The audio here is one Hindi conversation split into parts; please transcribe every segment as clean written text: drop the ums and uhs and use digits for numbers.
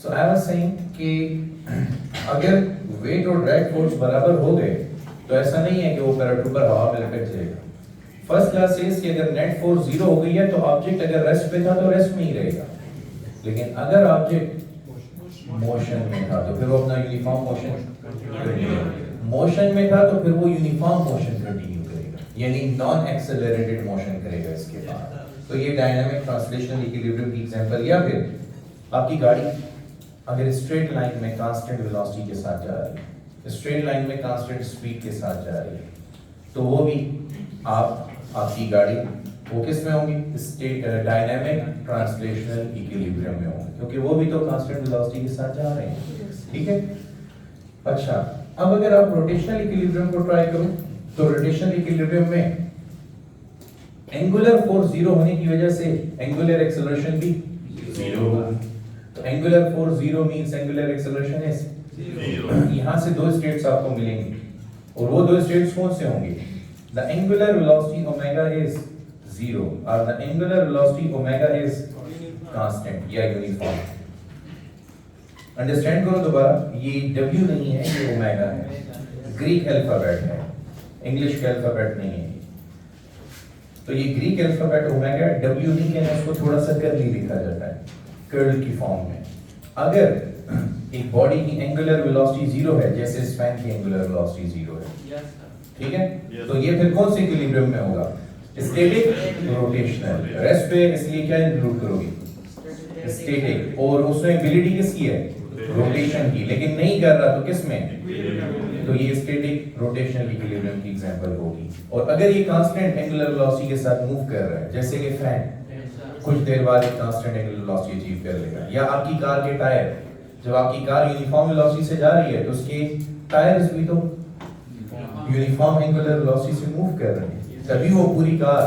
So I was saying कि अगर वेट और ड्रैग फोर्स बराबर हो गए तो ऐसा नहीं है कि वो पैराट्रूपर हवा में लटक जाएगा। फर्स्ट क्लास सेज कि अगर नेट फोर्स जीरो हो गई है तो ऑब्जेक्ट अगर रेस्ट पे था तो रेस्ट में ही रहेगा, लेकिन अगर ऑब्जेक्ट मोशन में था तो फिर वो अपना यूनिफॉर्म मोशन में था तो फिर वो यूनिफॉर्म मोशन कंटिन्यू करेगा, यानी नॉन एक्सेलरेटेड मोशन करेगा इसके बाद। तो ये डायनामिक ट्रांसलेशनल इक्विलिब्रियम की एग्जांपल। या फिर आपकी गाड़ी अगर स्ट्रेट लाइन में कांस्टेंट वेलोसिटी के साथ जा रही है, स्ट्रेट लाइन में कांस्टेंट स्पीड के साथ जा रही है, तो वो भी आपकी गाड़ी वो किस में होंगी? स्टेट डायनामिक ट्रांसलेशनल इक्विलिब्रियम में होंगी, क्योंकि वो भी तो कांस्टेंट वेलोसिटी के साथ जा रहे हैं। ठीक है। अच्छा, अब अगर आप रोटेशनल इक्विलिब्रियम को ट्राई करो तो रोटेशनल इक्विलिब्रियम में एंगुलर फोर्स जीरो होने की वजह से एंगुलर एक्सेलरेशन भी जीरो होगा। तो angular force zero means angular acceleration is zero. यहां से दो स्टेट्स आपको मिलेंगी और वो दो स्टेट्स कौन से होंगे? The angular velocity omega is zero और the angular velocity omega is constant या यूनिफॉर्म। अंडरस्टैंड करो दोबारा, ये W नहीं है, ये ओमेगा है, ग्रीक अल्फाबेट है, इंग्लिश का अल्फाबेट नहीं है। तो ये ग्रीक अल्फाबेट ओमेगा, W नहीं कहना, इसको थोड़ा सा कर्ली लिखा जाता है, कर्ल की फॉर्म में। अगर एक बॉडी की एंगुलर वेलोसिटी जीरो है, जैसे इस फैन की एंगुलर वेलोसिटी जीरो है, ठीक है, तो ये फिर कौन से इक्विलिब्रियम में होगा? Static rotational. रेस्ट पे इसलिए क्या इंक्लूड करोगे? स्टैटिक। और उसमें एबिलिटी किसकी है? रोटेशन की। लेकिन नहीं कर रहा तो किस में? तो ये स्टैटिक रोटेशनल इक्विलिब्रियम की एग्जांपल होगी। और अगर ये कांस्टेंट एंगुलर वेलोसिटी के साथ मूव कर रहा है, जैसे कि फैन कुछ देर बाद एक कांस्टेंट एंगुलर वेलोसिटी अचीव कर लेगा, या आपकी कार के टायर, जब आपकी कार यूनिफॉर्म वेलोसिटी से जा रही है तो उसके टायर्स भी तो यूनिफॉर्म एंगुलर वेलोसिटी से मूव कर रहे हैं, तभी वो पूरी कार,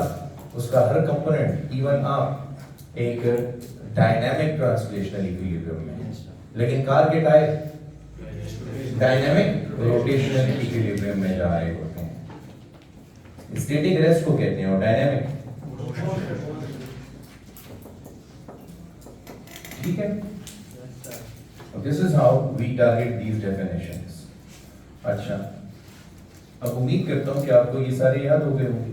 उसका हर कंपोनेंट, इवन आप एक डायनामिक ट्रांसलेशनल इक्विलिब्रियम में। लेकिन कार के टायर डायनामिक रोटेशनल इक्विलिब्रियम में जा रहे होते हैं। स्टैटिक रेस्ट को कहते हैं और डायनामिक, ठीक है। This is how we target these definitions. अच्छा, अब उम्मीद करता हूं कि आपको ये सारे याद हो गए होंगे।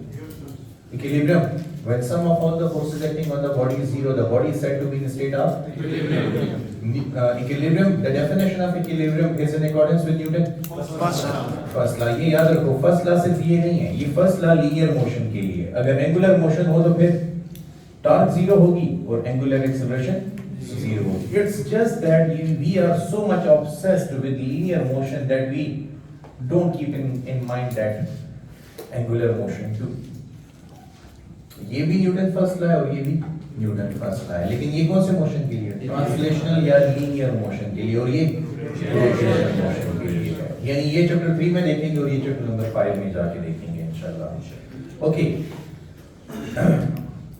Equilibrium, when sum of all the forces acting on the body is zero, the body is said to be in a state of equilibrium. Equilibrium, the definition of equilibrium is in accordance with Newton first law. ये याद रखो, फर्स्ट लॉ सिर्फ ये नहीं है, ये फर्स्ट लॉ लीनियर मोशन के लिए। अगर एंगुलर मोशन हो तो फिर टॉर्क जीरो होगी और एंगुलर एक्सेलरेशन जीरो होगी। It's just that we are so much obsessed with linear motion that we don't keep in mind that angular motion too. ये भी न्यूटन फर्स्ट लॉ है और ये भी न्यूटन फर्स्ट लॉ है, लेकिन ये कौन से मोशन के लिए? ट्रांसलेशनल या लीनियर मोशन के लिए, और ये रोटेशनल मोशन के लिए है। यानी ये चैप्टर 3 में देखेंगे और ये चैप्टर नंबर 5 में जाके देखेंगे इंशाल्लाह। ओके,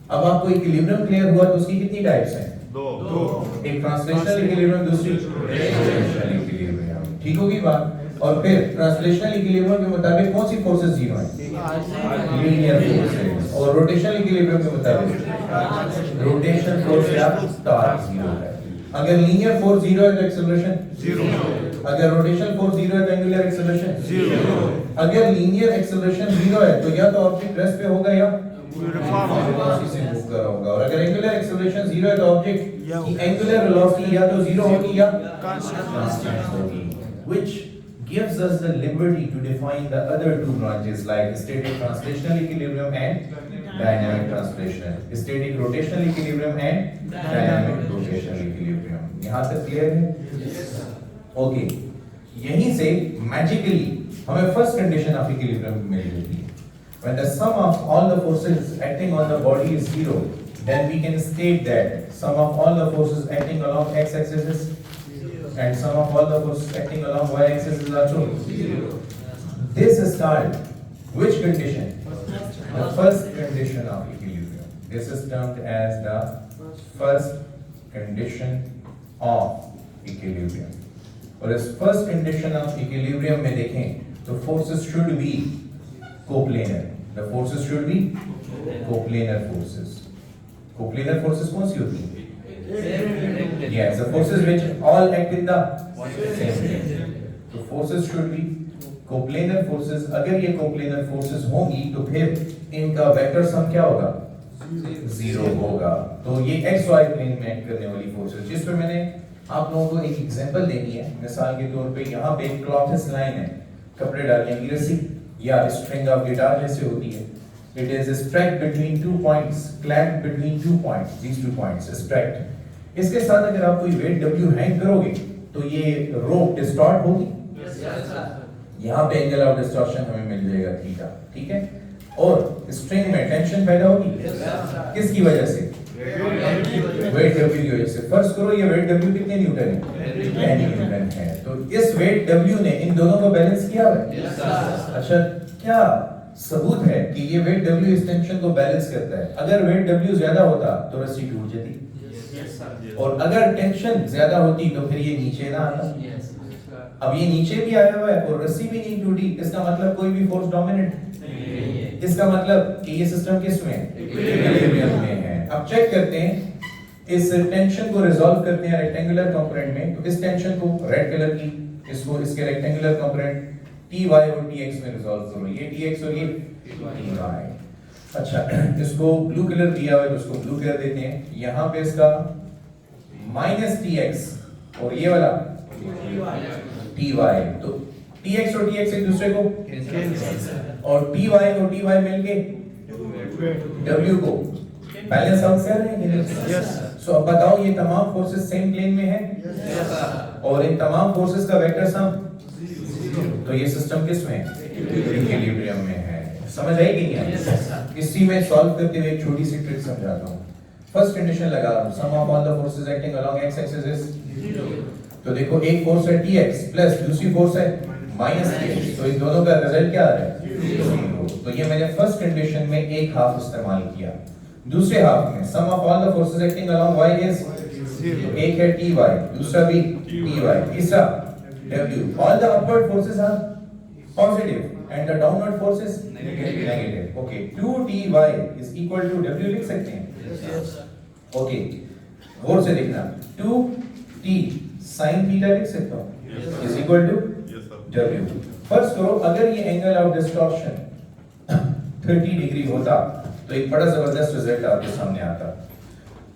अब आपको इक्विलिब्रियम क्लियर हुआ तो उसकी कितनी टाइप्स हैं? दो। एक ट्रांसलेशनल इक्विलिब्रियम, दूसरी रोटेशनल इक्विलिब्रियम। ठीक होगी बात। और फिर ट्रांसलेशनल इक्विलिब्रियम के मुताबिक कौन सी फोर्सेस जीरो हैं? Linear forces. और रोटेशनल इक्विलिब्रियम के मुताबिक रोटेशनल फोर्स या टॉर्क जीरो है। अगर लीनियर फोर्स जीरो है तो एक्सेलरेशन जीरो, अगर रोटेशनल फोर्स जीरो है तो एंगुलर एक्सेलरेशन जीरो। अगर लीनियर एक्सेलरेशन जीरो है तो या तो ऑब्जेक्ट रेस्ट पे होगा या यूनिफॉर्म वेलोसिटी से मूव कर रहा होगा, और अगर एंगुलर एक्सेलरेशन जीरो है तो ऑब्जेक्ट की एंगुलर वेलोसिटी या तो जीरो होगी या कांस्टेंट होगी, which gives us the liberty to define the other two branches like static translational equilibrium and dynamic translational, static rotational equilibrium and dynamic rotational equilibrium. यहाँ तक क्लियर है? ओके, यहीं से मैजिकली हमें फर्स्ट कंडीशन ऑफ इक्विलिब्रियम मिल जाती है। When the sum of all the forces acting on the body is zero, then we can state that sum of all the forces acting along x-axis is and sum of all the forces acting along y-axis is also zero. This is called which condition? The first condition of equilibrium. This is termed as the first condition of equilibrium. और इस first condition of equilibrium में देखें तो forces should be coplanar. The forces should be coplanar forces. Coplanar forces कौन सी होती हैं? Yes, the forces which all act in the same plane. तो forces should be coplanar forces. अगर ये coplanar forces होंगी तो फिर इनका वेक्टर सम क्या होगा? 0 होगा। तो ये XY प्लेन में एक्ट करने वाली फोर्सेस, जिसमें मैंने आप लोगों को एक एग्जांपल देनी है। मिसाल के तौर पे यहाँ पे एक क्लॉथलेस लाइन है, कपड़े डालने की रस्सी या स्ट्रिंग ऑफ गिटार जैसे होती है। It is strapped between 2 points, clamped between 2 points, these 2 points strapped। इसके साथ अगर आप कोई वेट W हैंग करोगे तो ये रोप डिस्टॉर्ट होगी। यहाँ पे एंगल ऑफ डिस्टॉर्शन हमें मिल जाएगा थीटा, ठीक है। और स्ट्रिंग में टेंशन पैदा होगी किसकी वजह से? वेट W की वजह से। फर्स्ट करो ये वेट W कितने न्यूटन है? 10 न्यूटन है। तो इस वेट W ने इन दोनों को बैलेंस किया है। अच्छा, क्या सबूत है कि ये वेट W इस टेंशन को बैलेंस करता है? अगर वेट W ज्यादा होता तो रस्सी टूट जाती, और अगर टेंशन ज्यादा होती तो फिर ये नीचे ना आता। अब ये नीचे भी आया हुआ है और रस्सी भी नहीं टूटी, इसका मतलब कोई भी फोर्स डोमिनेट नहीं है। इसका मतलब कि ये सिस्टम किस में? इक्विलिब्रियम में है। अब चेक करते हैं, इस टेंशन को रिजॉल्व करते हैं रेक्टेंगुलर कंपोनेंट में। तो इस टेंशन को रेड कलर की, इसको इसके रेक्टेंगुलर कंपोनेंट ty और tx में रिजॉल्व करो। ये tx और ये ty। अच्छा, इसको ब्लू कलर दिया हुआ है तो इसको ब्लू कलर देते हैं। यहाँ पे इसका -tx और ये वाला ty। तो tx और tx एक दूसरे को और ty और ty मिलके w को बैलेंस आउट कर रहे हैं। सो अब बताओ ये तमाम फोर्सेस सेम प्लेन में है और इन तमाम फोर्सेस का वेक्टर सम, तो ये सिस्टम किस में? इक्विलिब्रियम में है। समझ आई कि नहीं आई? इसी में सॉल्व करते हुए एक छोटी सी ट्रिक समझाता हूँ। फर्स्ट कंडीशन लगा, sum of all the forces acting along x axis is 0। तो देखो एक फोर्स है tx प्लस दूसरी फोर्स है -tx, तो इन दोनों का रिजल्ट क्या आ रहा है? 0। तो ये मैंने फर्स्ट कंडीशन में एक हाफ इस्तेमाल किया। दूसरे हाफ में sum of all the forces acting along y is 0। एक है ty, दूसरा भी ty, तीसरा w। all the upward forces are positive and the downward forces negative। okay, 2ty is equal to w लिख सकते हैं? okay, गौर से देखना, 2t sin theta लिख सकता हूँ is equal to w। First करो, अगर ये एंगल ऑफ डिस्टॉर्शन 30 डिग्री होता तो एक बड़ा जबरदस्त रिजल्ट आपके सामने आता।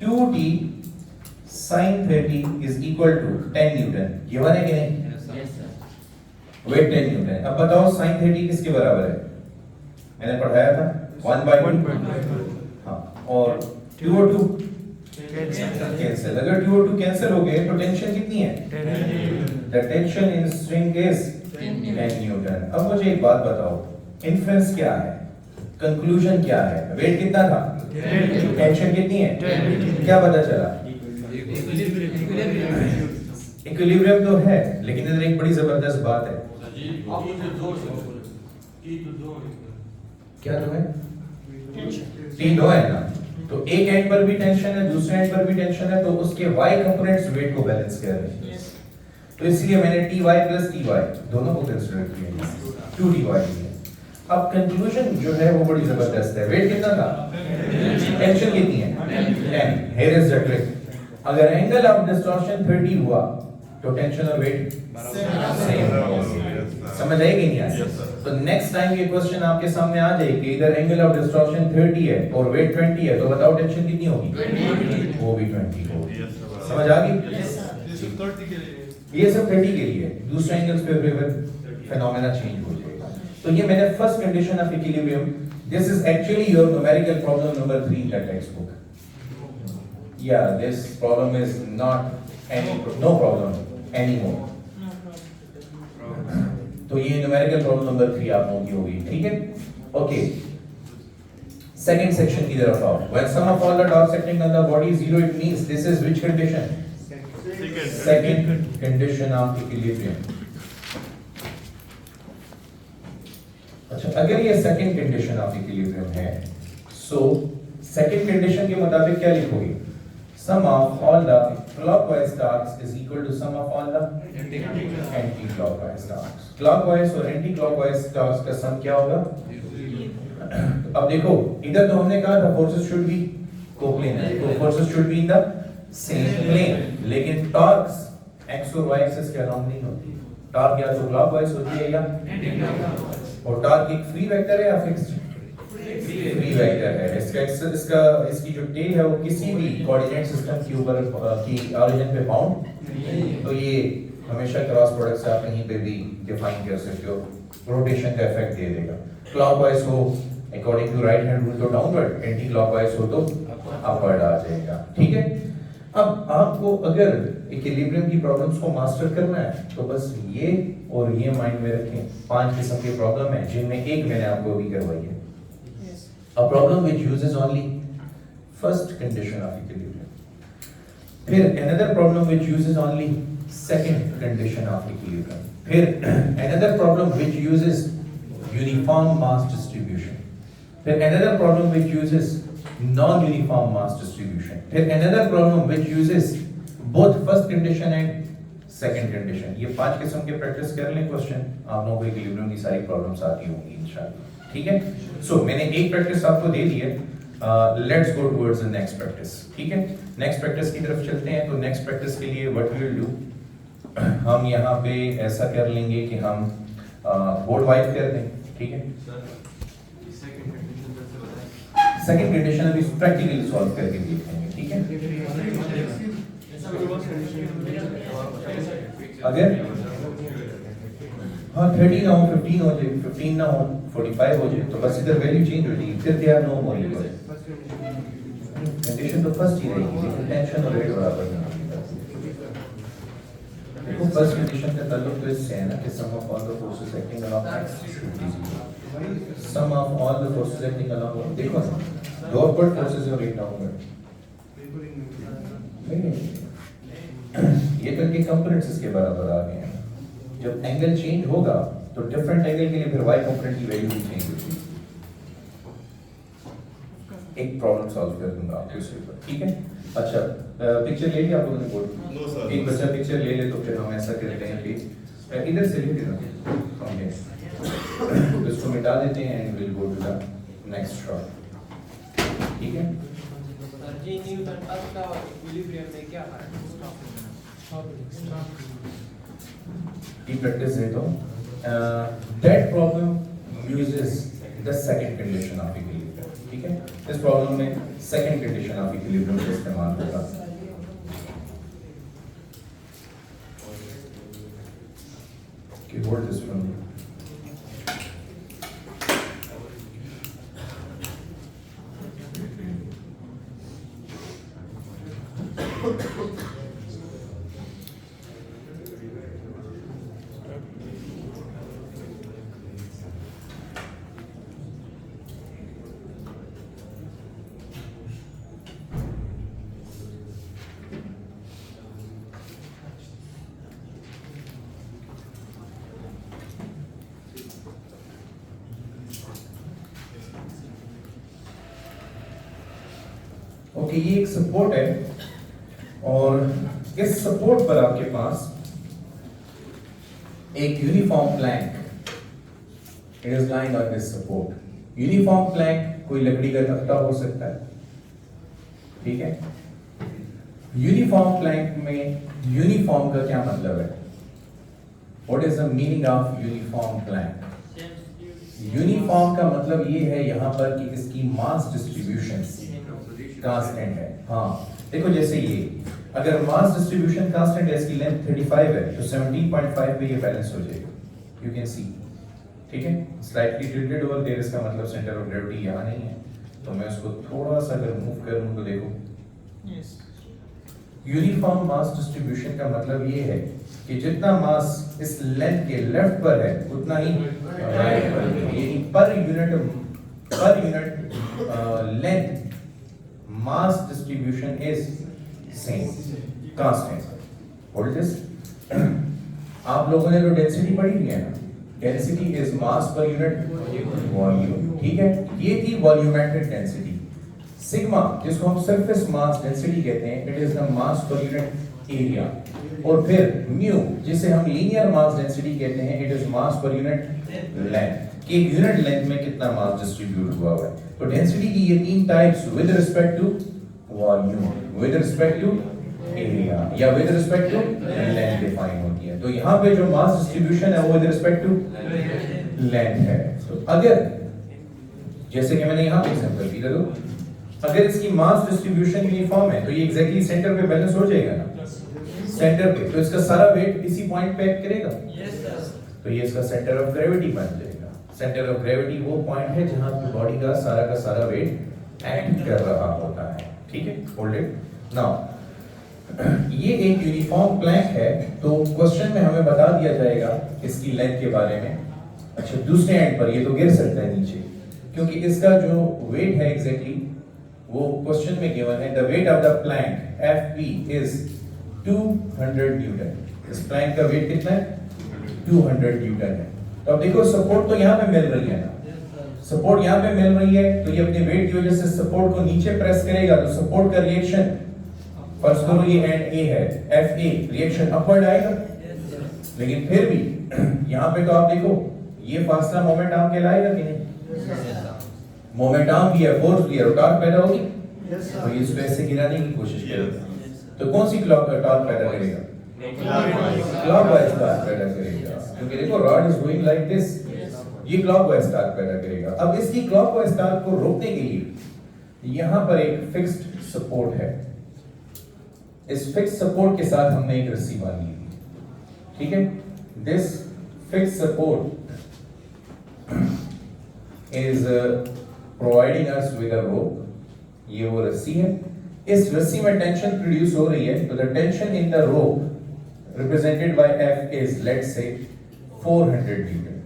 2t sin 30 is equal to 10 newton. ये है कि नहीं? Weight 10 newton. अब बताओ sin 30 किसके बराबर है? मैंने पढ़ाया था 1/2। हाँ, और 2 और 2 कैंसिल। अगर 2 और 2 कैंसिल हो गए तो टेंशन कितनी है? The tension in string is 10 newton. अब मुझे एक बात बताओ, इन्फरेंस क्या है? कंक्लूजन क्या है? वेट कितना था? टेंशन कितनी है? क्या पता चला? इक्विलिब्रियम तो है, लेकिन इधर एक बड़ी जबरदस्त बात है। क्या तो है? T2 है ना, तो एक एंड पर भी टेंशन है, दूसरे एंड पर भी टेंशन है, तो उसके y कंपोनेंट्स वेट को बैलेंस कर रहे हैं। तो इसलिए मैंने ty प्लस ty दोनों को कंसीडर किया, 2ty लिया। अब कंक्लूजन जो है वो बड़ी जबरदस्त है। वेट कितना था? टेंशन कितनी है? 10। Here is the trick. अगर एंगल ऑफ डिस्टॉर्शन 30 हुआ तो टेंशन और वेट सेम। समझ आएगी नहीं आई? तो नेक्स्ट टाइम ये क्वेश्चन आपके सामने आ जाए कि इधर एंगल ऑफ डिस्टॉर्शन 30 है और वेट 20 है, तो बताओ टेंशन कितनी होगी? वो भी 20 होगी। समझ आ गई? ये सब 30 के लिए, दूसरे एंगल्स पे फिर फिनोमेना चेंज हो जाएगा। तो ये मैंने first condition of equilibrium, this is actually your numerical problem number 3 in the text book. Yeah, this problem is no problem anymore। तो ये न्यूमेरिकल प्रॉब्लम नंबर 3 आप लोगों की होगी, ठीक है? ओके, सेकंड सेक्शन की तरफ आओ। When sum of all the torques acting on the body is 0, it means this is which condition? Second condition of equilibrium। अच्छा, अगर ये सेकंड कंडीशन ऑफ इक्विलिब्रियम है, सो सेकंड कंडीशन के मुताबिक क्या लिखोगे? Sum of all the clockwise torques is equal to sum of all the anti-clockwise torques। clockwise और anti-clockwise torques का सम क्या होगा? अब देखो, इधर तो हमने कहा था forces should be coplanar, तो forces should be in the same plane, लेकिन टॉर्क्स एक्स और वाई एक्सिस के अराउंड नहीं होती। टॉर्क या तो क्लॉकवाइज होती है या और टॉर्क एक फ्री वेक्टर है या फिक्स्ड फ्री वेक्टर है। इसकी जो टेल है वो किसी भी कोऑर्डिनेट सिस्टम के ऊपर की ओरिजिन पे बाउंड, तो ये हमेशा क्रॉस प्रोडक्ट से आप कहीं पे भी डिफाइन कर सकते हो, रोटेशन का इफेक्ट दे देगा। क्लॉकवाइज हो according to right hand rule तो डाउनवर्ड, एंटी क्लॉकवाइज हो तो अपवर्ड आ जाएगा। ठीक है, अब आपको अगर इक्विलिब्रियम की प्रॉब्लम्स को मास्टर करना है तो बस ये और ये माइंड में रखें। 5 किस्म के प्रॉब्लम है जिनमें एक मैंने आपको अभी करवाई है। A problem which uses only first condition of equilibrium. फिर another problem which uses only second condition of equilibrium. फिर another problem which uses uniform mass distribution. फिर another problem which uses non-uniform mass distribution. फिर another problem which uses both first condition and second condition. ये 5 किस्म के प्रैक्टिस कर लें क्वेश्चन, आप लोगों को इक्विलिब्रियम की सारी प्रॉब्लम्स आती होंगी इंशाल्लाह। ठीक है, सो मैंने एक प्रैक्टिस आपको दे दी है, let's go towards the next practice. ठीक है, नेक्स्ट प्रैक्टिस की तरफ चलते हैं। तो नेक्स्ट प्रैक्टिस के लिए व्हाट वी विल डू, हम यहाँ पे ऐसा कर लेंगे कि हम बोर्ड वाइप कर दें। ठीक है, सेकंड कंडीशन अभी प्रैक्टिकली सॉल्व करके देखेंगे। ठीक है, अगर हाँ 30 ना हो 15 हो जाए, 15 ना हो 45 हो जाए, तो बस इधर वैल्यू चेंज हो जाएगी, फिर they are no more equal. Condition तो फर्स्ट ही रहेगी, लेकिन टेंशन और रेट बराबर नहीं होगी। देखो फर्स्ट कंडीशन का ताल्लुक तो इससे है ना कि sum of all the forces acting along X should be zero. Sum of all the forces acting along, देखो ना दो अपवर्ड फोर्सेस और एक डाउनवर्ड, ये करके कंपोनेंट्स इसके बराबर आ गए हैं। जब एंगल चेंज होगा तो डिफरेंट एंगल के लिए फिर y कंपोनेंट की वैल्यू भी चेंज होगी। एक प्रॉब्लम सॉल्व कर दूंगा आपको इसके ऊपर। ठीक है, अच्छा पिक्चर ले लिया आप लोगों ने बोर्ड? नो सर, एक बच्चा पिक्चर ले ले तो फिर हम ऐसा करते हैं कि इधर से ले लेना, तो इसको मिटा देते हैं and will go to the next shot. ठीक है, सर जी न्यूटन का इक्विलिब्रियम में क्या फर्क है? की प्रैक्टिस है तो that problem uses the second condition of equilibrium. ठीक है, इस प्रॉब्लम में सेकंड कंडीशन ऑफ इक्विलिब्रियम का इस्तेमाल होगा। Okay, hold this from me. Okay, ये एक सपोर्ट है और इस सपोर्ट पर आपके पास एक uniform plank, it is lying on this support. Uniform plank कोई लकड़ी का तख्ता हो सकता है। ठीक है, यूनिफॉर्म प्लैंक में यूनिफॉर्म का क्या मतलब है? What is the meaning of uniform plank? Uniform का मतलब ये है यहाँ पर कि इसकी मास डिस्ट्रीब्यूशन कांस्टेंट है। हाँ देखो, जैसे ये अगर मास डिस्ट्रीब्यूशन कांस्टेंट है, इसकी लेंथ 35 है, तो 17.5 पे ये बैलेंस हो जाएगा, यू कैन सी। ठीक है, स्लाइटली टिल्टेड ओवर देयर, इसका मतलब सेंटर ऑफ ग्रेविटी यहाँ नहीं है, तो मैं उसको थोड़ा सा अगर मूव करूँ तो देखो यूनिफॉर्म मास डिस्ट्रीब्यूशन का मतलब ये है कि जितना मास इस लेंथ के लेफ्ट पर है उतना ही राइट पर है, यानी per unit length mass distribution is same, constant. What is this? आप लोगों ने तो डेंसिटी पढ़ी थी ना, density is mass per unit volume. ठीक है, ये थी वॉल्यूमेट्रिक डेंसिटी। सिग्मा जिसको हम सरफेस मास डेंसिटी कहते हैं, it is the mass per unit area. और फिर म्यू जिसे हम लीनियर मास डेंसिटी कहते हैं, it is mass per unit length, कि एक यूनिट लेंथ में कितना मास डिस्ट्रीब्यूट हुआ है। तो डेंसिटी की ये तीन types with respect to volume, with respect to area या with respect to length define होती है। तो यहाँ पे जो मास डिस्ट्रीब्यूशन है वो विद रिस्पेक्ट टू लेंथ है। तो अगर जैसे कि मैंने यहाँ पे एग्जांपल दिया, तो अगर इसकी मास डिस्ट्रीब्यूशन यूनिफॉर्म है तो ये एग्जैक्टली सेंटर पे बैलेंस हो जाएगा ना, सेंटर पे, तो इसका सारा वेट इसी पॉइंट पे एक्ट करेगा। तो ये इसका सेंटर ऑफ ग्रेविटी बन जाएगा। सेंटर ऑफ ग्रेविटी वो पॉइंट है जहां पे बॉडी का सारा वेट एक्ट कर रहा होता है। ठीक है, होल्ड इट नाउ। ये एक यूनिफॉर्म प्लैंक है, तो क्वेश्चन में हमें बता दिया जाएगा इसकी लेंथ के बारे में। अच्छा, दूसरे एंड पर ये तो गिर सकता है नीचे, क्योंकि इसका जो वेट है एग्जैक्टली वो क्वेश्चन में गिवन है। The weight of the plank Fp is 200 Newton. इस प्लैंक का वेट कितना है? 200 न्यूटन है। तो अब देखो सपोर्ट तो यहाँ पे मिल रही है ना, सपोर्ट यहाँ पे मिल रही है, तो ये अपने वेट की वजह से सपोर्ट को नीचे प्रेस करेगा, तो सपोर्ट का रिएक्शन, फर्स्ट करो ये एंड ए है, Fa, रिएक्शन अपवर्ड आएगा। लेकिन फिर भी यहाँ पे तो आप देखो ये फासला मोमेंट आर्म कहलाएगा कि नहीं? मोमेंट आर्म भी है, फोर्स भी है, और टॉर्क पैदा होगी। तो ये इसको ऐसे गिराने की कोशिश करेगा, तो कौन सी टॉर्क पैदा करेगा? क्लॉकवाइज टॉर्क पैदा करेगा, क्योंकि देखो rod is going like this, ये क्लॉकवाइज टॉर्क पैदा करेगा। अब इसकी क्लॉकवाइज टॉर्क को रोकने के लिए यहाँ पर एक फिक्स्ड सपोर्ट है। इस फिक्स्ड सपोर्ट के साथ हमने एक रस्सी बांधी है, ठीक है। This fixed support is providing us with a rope। ये वो रस्सी है, इस रस्सी में टेंशन प्रोड्यूस हो रही है, तो the tension in the rope represented by F is let's say 400 Newton.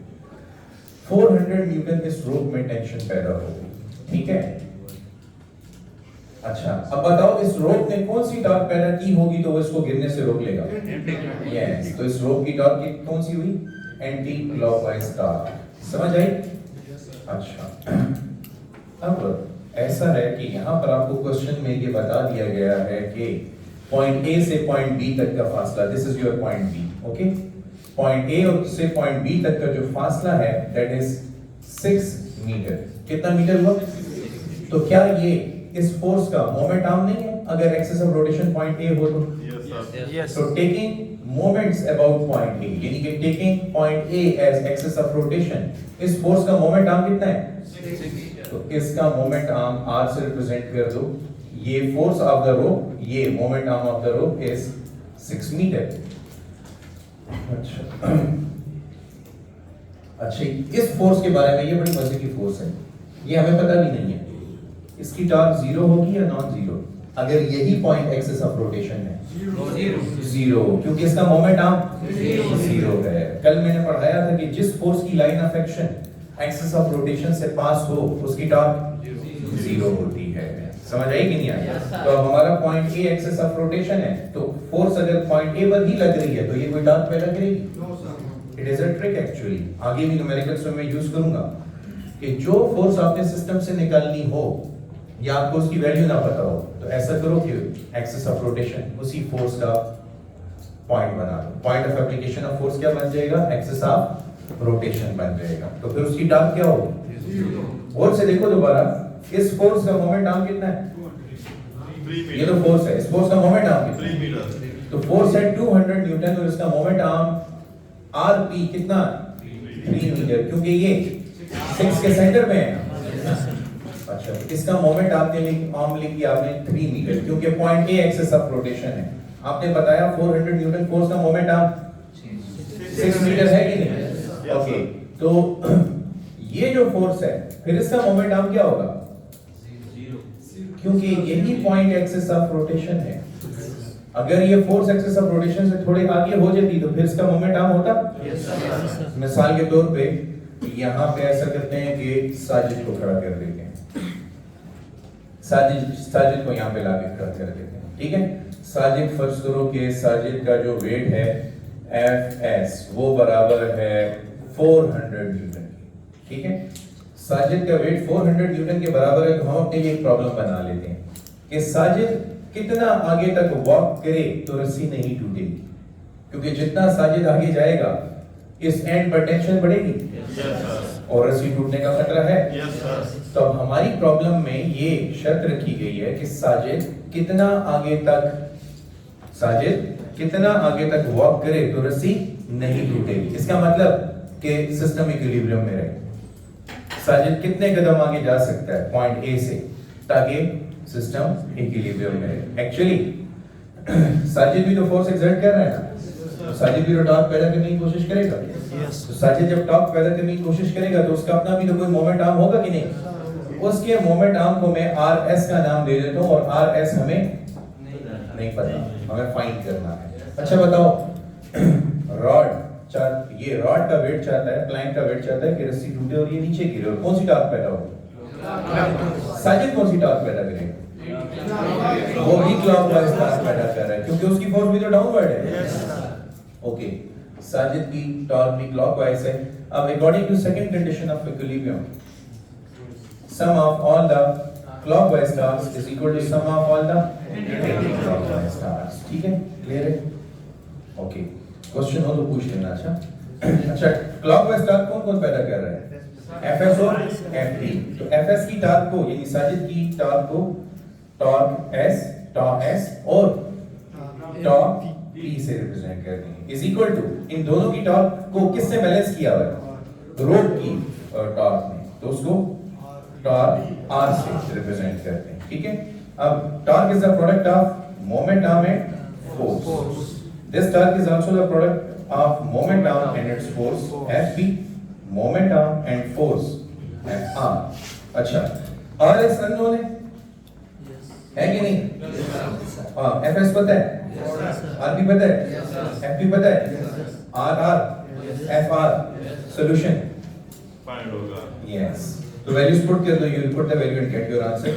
400 Newton इस रोप में टेंशन पैदा हो गई, ठीक है। अच्छा, अब बताओ इस रोप ने कौन सी टॉर्क पैदा की होगी तो वो इसको गिरने से रोक लेगा? यस, तो इस रोप की टॉर्क कौन सी हुई? Anti clockwise torque. समझ आई? अच्छा, अब ऐसा है कि यहाँ पर आपको क्वेश्चन में ये बता दिया गया है कि पॉइंट ए से पॉइंट बी तक का फासला, this is your point B, okay. Point A से पॉइंट बी तक का जो फासला है दैट इज 6 मीटर। कितना मीटर हुआ? तो क्या ये इस फोर्स का मोमेंट आर्म नहीं है अगर axis of rotation point A हो तो? Yes. So taking moments about point A, यानी कि taking point A as axis of rotation, इस फोर्स का मोमेंट आर्म कितना है? तो इसका मोमेंट आर्म R से रिप्रेजेंट कर दो। ये फोर्स ऑफ द रोप, ये moment arm of the rope is 6 meter. अच्छा, इस फोर्स के बारे में, ये बड़ी मजे की फोर्स है, ये हमें पता भी नहीं है इसकी टॉर्क जीरो होगी या नॉन जीरो अगर यही पॉइंट एक्सिस ऑफ रोटेशन है। जीरो, क्योंकि इसका मोमेंट आर्म जीरो है। कल मैंने पढ़ाया था कि जिस फोर्स की line of action axis of rotation से पास हो उसकी टॉर्क जीरो होती है। समझ आई कि नहीं आई? तो अब हमारा point A axis of rotation है, तो फोर्स अगर पॉइंट ए पर ही लग रही है तो ये कोई टॉर्क पैदा करेगी? It is a trick actually, आगे भी न्यूमेरिकल्स में मैं यूज करूंगा कि जो फोर्स आपने सिस्टम से निकालनी हो या आपको उसकी वैल्यू ना पता हो, तो ऐसा करो कि एक्सिस ऑफ रोटेशन उसी फोर्स का पॉइंट बना दो। Point of application of force क्या बन जाएगा? एक्सिस ऑफ रोटेशन बन जाएगा। तो फिर उसकी टॉर्क क्या होगी? और से देखो दोबारा, इस फोर्स का मोमेंट आर्म कितना है? ये तो फोर्स है, इस फोर्स का मोमेंट आर्म कितना है? तो फोर्स है 200 न्यूटन और इसका मोमेंट आर्म आरपी कितना? 3 मीटर, क्योंकि ये 6 के सेंटर में है। अच्छा, इसका मोमेंट आपने आर्म लिख दिया आपने 3 मीटर, क्योंकि point A axis of rotation है। आपने बताया 400 न्यूटन फोर्स का मोमेंट आर्म 6 मीटर है कि नहीं? ओके, तो ये जो फोर्स है फिर इसका मोमेंट आर्म क्या होगा? क्योंकि यही पॉइंट एक्सिस ऑफ रोटेशन है। अगर ये फोर्स एक्सिस ऑफ रोटेशन से थोड़े आगे हो जाती तो फिर इसका मोमेंट आर्म होता। मिसाल के तौर पे यहाँ पे ऐसा करते हैं कि साजिद को खड़ा कर देते हैं, साजिद को यहाँ पे लाके खड़ा कर देते हैं, ठीक है। साजिद, फर्ज करो कि साजिद का जो वेट है Fs वो बराबर है 400 न्यूटन, ठीक है। साजिद का वेट 400 न्यूटन के बराबर है, तो हम अपने लिए एक प्रॉब्लम बना लेते हैं कि साजिद कितना आगे तक वॉक करे तो रस्सी नहीं टूटेगी, क्योंकि जितना साजिद आगे जाएगा इस एंड पर टेंशन बढ़ेगी और रस्सी टूटने का खतरा है। तो अब हमारी प्रॉब्लम में ये शर्त रखी गई है कि साजिद कितना आगे तक साजिद कितना आगे तक वॉक करे तो रस्सी नहीं टूटेगी। इसका मतलब कि सिस्टम इक्विलिब्रियम में रहे। साजिद कितने कदम आगे जा सकता है पॉइंट ए से ताकि सिस्टम इक्विलिब्रियम में रहे। एक्चुअली साजिद भी तो फोर्स एक्सर्ट कर रहा है ना, तो साजिद भी तो टॉर्क पैदा करने की कोशिश करेगा। तो साजिद जब टॉर्क पैदा करने की कोशिश करेगा तो उसका अपना भी तो कोई मोमेंट आर्म होगा कि नहीं। उसके मोमेंट आर्म को मैं आर एस का नाम दे देता हूँ और आर एस हमें नहीं पता, हमें फाइंड करना है। अच्छा बताओ, ये रॉड का वेट चाहता है, प्लैंक का वेट चाहता है कि रस्सी टूटे और ये नीचे गिरे, और कौन सी टॉर्क पैदा होगी? साजिद कौन सी टॉर्क पैदा करेगा? वो भी क्लॉकवाइज टॉर्क पैदा कर रहा है क्योंकि उसकी फोर्स भी तो डाउनवर्ड है। ओके, साजिद की टॉर्क भी क्लॉकवाइज है। अब according to second condition of equilibrium, sum of all the clockwise stars is equal to sum of all the anti-clockwise stars। ठीक है, क्लियर है? ओके, क्वेश्चन हो तो पूछ लेना। अच्छा, क्लॉकवाइज स्टार कौन कौन पैदा कर रहा है? एफएस और एफडी। तो एफएस की टॉर्क को यानी साजिद की टॉर्क को टॉर्क एस और टॉर्क पी से रिप्रेजेंट करते हैं, इज इक्वल टू इन दोनों की टॉर्क को किससे बैलेंस किया हुआ है? रोड की टॉर्क में, तो उसको टॉर्क आर से रिप्रेजेंट करते हैं। ठीक है, अब torque is the product of moment arm and force. This torque is also the product of moment arm and its force F B, moment arm and force F R. अच्छा, आर एस अननोन है कि नहीं? हाँ, एफ एस पता है, आर बी पता है, एफ बी पता है, R R F R solution find होगा। यस, तो वैल्यूज पुट कर दो, you will put the value and get your answer.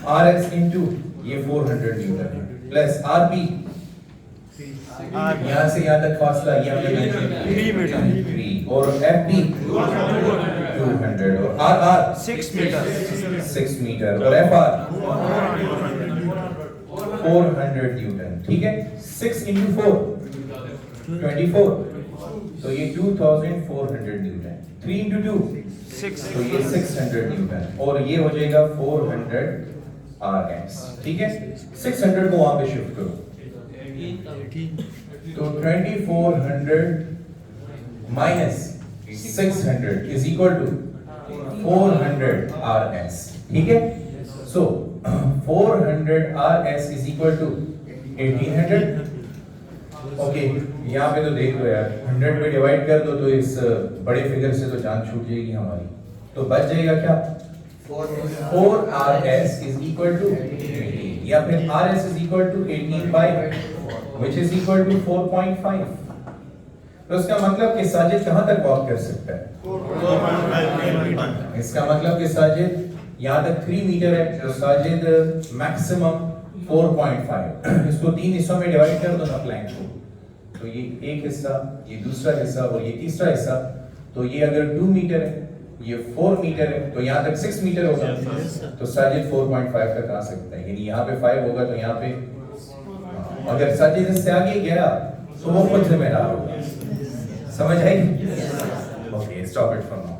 R S into ये 400 न्यूटन है प्लस आर बी, यहां से यहां तक फासला ये हमने मेंशन 3 मीटर 3, और एफ बी 200, और आर आर 6 मीटर और एफ आर 400 न्यूटन। ठीक है, 6 into 4 24, तो ये 2400 न्यूटन। 3 into 2 6, तो ये 600 न्यूटन, और ये हो जाएगा 400 RS। ठीक है, 600 को वहां पे शिफ्ट करो, तो 2400 minus 600 is equal to 400 RS। ठीक है, so 400 RS is equal to 1800। Okay, यहाँ पे तो देख लो यार, 100 में डिवाइड कर दो तो इस बड़े फिगर से तो जान छूट जाएगी हमारी। तो बच जाएगा क्या? 4RS इज इक्वल टू 18, या फिर RS is equal to 18 by which is equal to 4.5। तो इसका मतलब कि साजिद कहां तक वॉक कर सकता है? 4.5। इसका मतलब कि साजिद यहाँ तक 3 मीटर है, तो साजिद मैक्सिमम 4.5। इसको 3 हिस्सों में डिवाइड कर दो ना प्लैंक को, तो ये एक हिस्सा, ये दूसरा हिस्सा और ये तीसरा हिस्सा। तो ये अगर 2 मीटर है, ये 4 मीटर है, तो यहाँ तक 6 मीटर होगा। तो साजिद 4.5 तक आ सकता है, यानी यहाँ पे 5 होगा, तो यहाँ पे अगर साजिद इससे आगे गया तो वो खुद जिम्मेदार होगा। समझ आई? Okay, stop it for now.